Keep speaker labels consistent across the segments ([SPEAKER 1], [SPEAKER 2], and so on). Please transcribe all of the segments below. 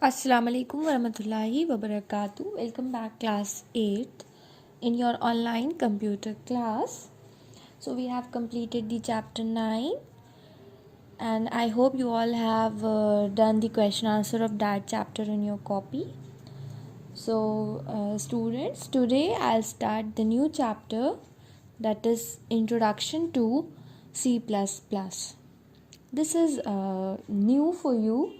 [SPEAKER 1] Assalamu alaikum warahmatullahi wabarakatuh. Welcome back class 8 in your online computer class. So we have completed the chapter 9 and I hope you all have done the question answer of that chapter in your copy. So students, today I'll start the new chapter, that is Introduction to C++. This is new for you.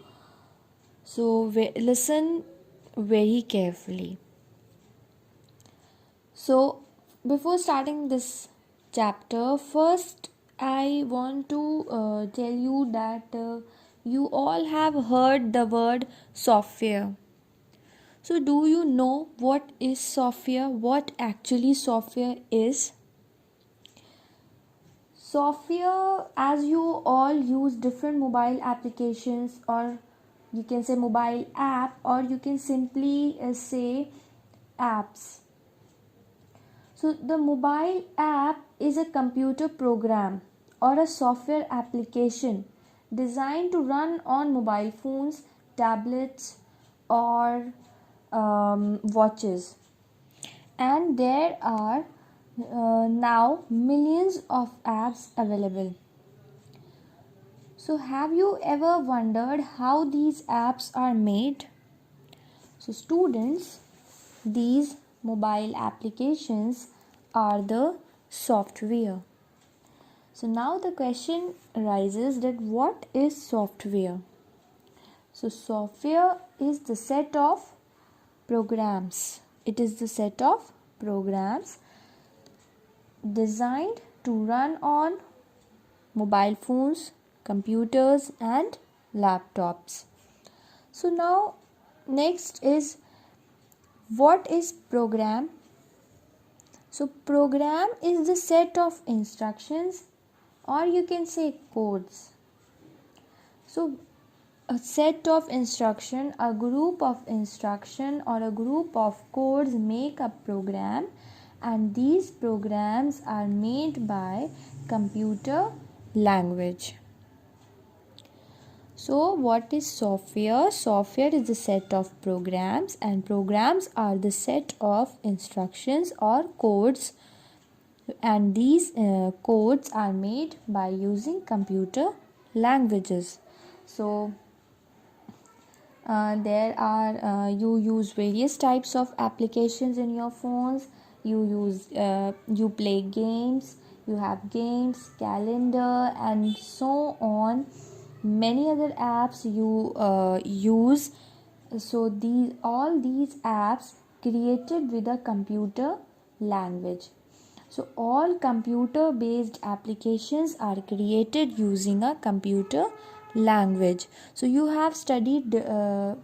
[SPEAKER 1] So listen very carefully. So before starting this chapter, first I want to tell you that you all have heard the word software. So do you know what is software? What actually software is? Software, as you all use different mobile applications, or you can say mobile app, or you can simply say apps. So the mobile app is a computer program or a software application designed to run on mobile phones, tablets, or watches. And there are now millions of apps available. So have you ever wondered how these apps are made? So students, these mobile applications are the software. So now the question arises that what is software? So software is the set of programs. It is the set of programs designed to run on mobile phones, computers and laptops. So now next is, what is program? So program is the set of instructions, or you can say codes. So a set of instruction, a group of instruction or a group of codes make a program, and these programs are made by computer language. So what is software? Software is the set of programs, and programs are the set of instructions or codes, and these codes are made by using computer languages. So you use various types of applications in your phones. You play games, you have games, calendar and so on. Many other apps you use. So all these apps created with a computer language. So all computer based applications are created using a computer language. So you have studied different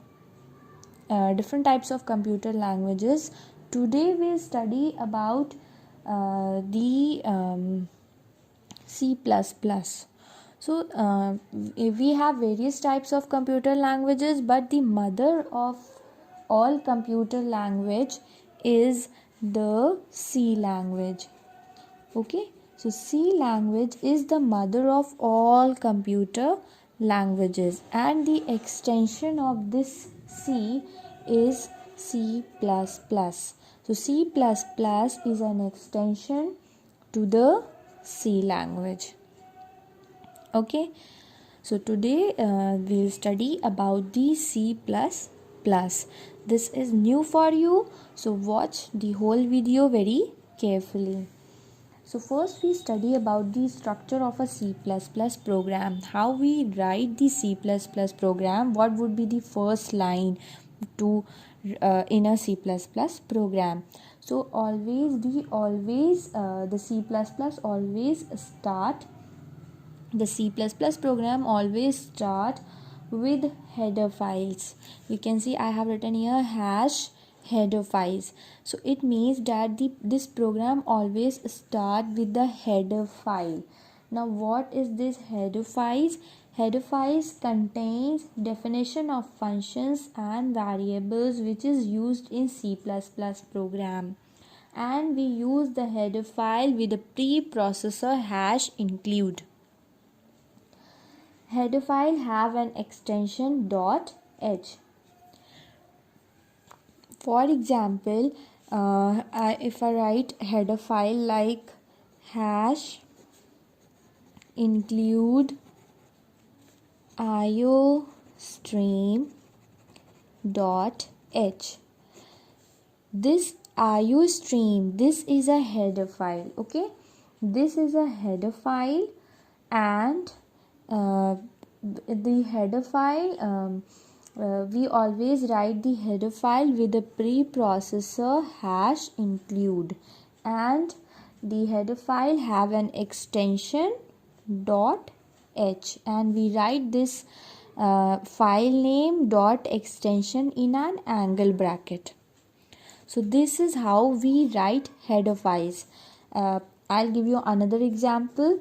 [SPEAKER 1] types of computer languages. Today we'll study about the C++. So we have various types of computer languages, but the mother of all computer language is the C language. Okay, so C language is the mother of all computer languages, and the extension of this C is C++. So C++ is an extension to the C language. Okay, so today we'll study about the C++. This is new for you, so watch the whole video very carefully. So first we study about the structure of a C++ program. How we write the C++ program. What would be the first line to in a C++ program? So the C++ program always start with header files. You can see I have written here hash header files. So it means that this program always start with the header file. Now what is this header files? Header files contains definition of functions and variables which is used in C++ program, and we use the header file with a preprocessor hash include. Header file have an extension .h. For example, if I write header file like hash include iostream dot h, this iostream, this is a header file. Okay, this is a header file, and the header file, we always write the header file with the preprocessor hash include, and the header file have an extension dot h, and we write this file name dot extension in an angle bracket. So this is how we write header files. I'll give you another example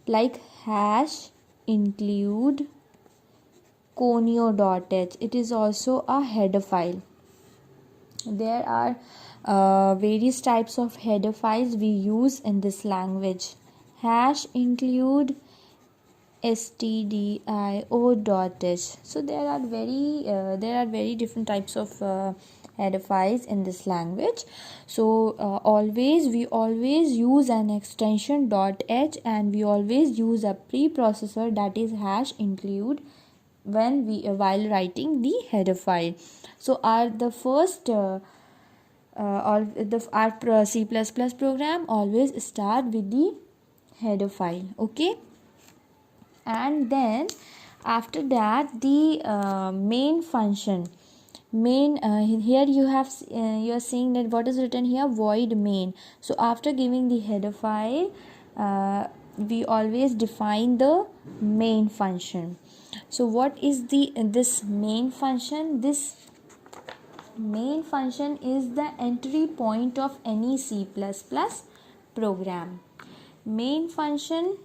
[SPEAKER 1] like hash include conio.h. It is also a header file. There are various types of header files we use in this language. Hash include stdio.h. So there are very different types of header files in this language. So we always use an extension .h, and we always use a preprocessor, that is hash include, while writing the header file. So our C++ program always start with the header file. Okay, and then after that the main function. Here you are seeing that what is written here, void main. So after giving the header file, we always define the main function. So what is this main function? This main function is the entry point of any C++ program. Main function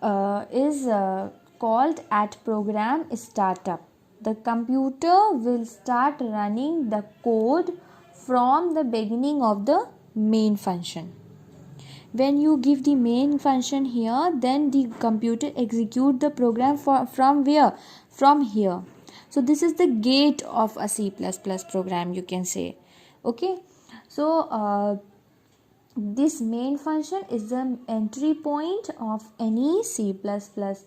[SPEAKER 1] is called at program startup. The computer will start running the code from the beginning of the main function. When you give the main function here, then the computer execute the program from where? From here. So this is the gate of a C++ program, you can say. Okay, so this main function is the entry point of any C++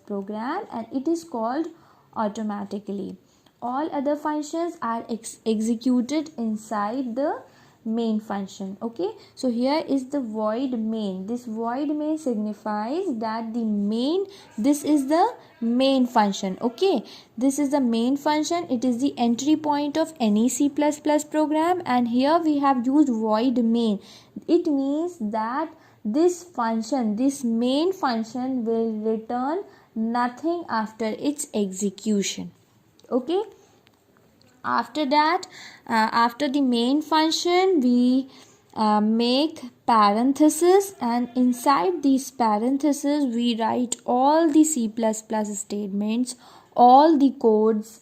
[SPEAKER 1] program, and it is called automatically. All other functions are executed inside the main function. Okay, so here is the void main. This void main signifies that this is the main function. Okay, this is the main function. It is the entry point of any C++ program, and here we have used void main. It means that this main function will return nothing after its execution. Okay, after that, after the main function, we make parentheses, and inside these parentheses we write all the C++ statements, all the codes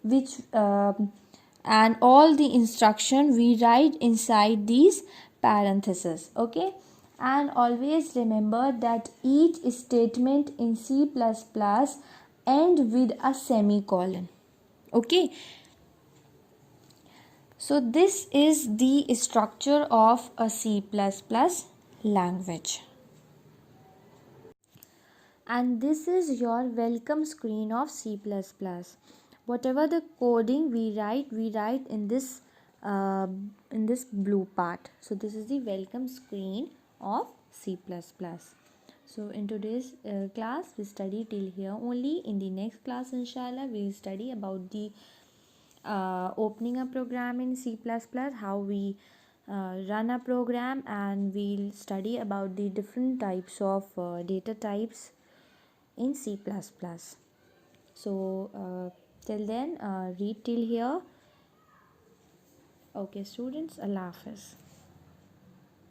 [SPEAKER 1] which and all the instruction we write inside these parentheses. Okay, and always remember that each statement in C++ end with a semicolon. Okay, so this is the structure of a C++ language. And this is your welcome screen of C++. Whatever the coding we write in this blue part. So this is the welcome screen of C++. So in today's class we study till here only. In the next class inshallah we will study about the opening a program in C++, how we run a program, and we'll study about the different types of data types in C++. So till then read till here. Okay students, Allah Hafiz.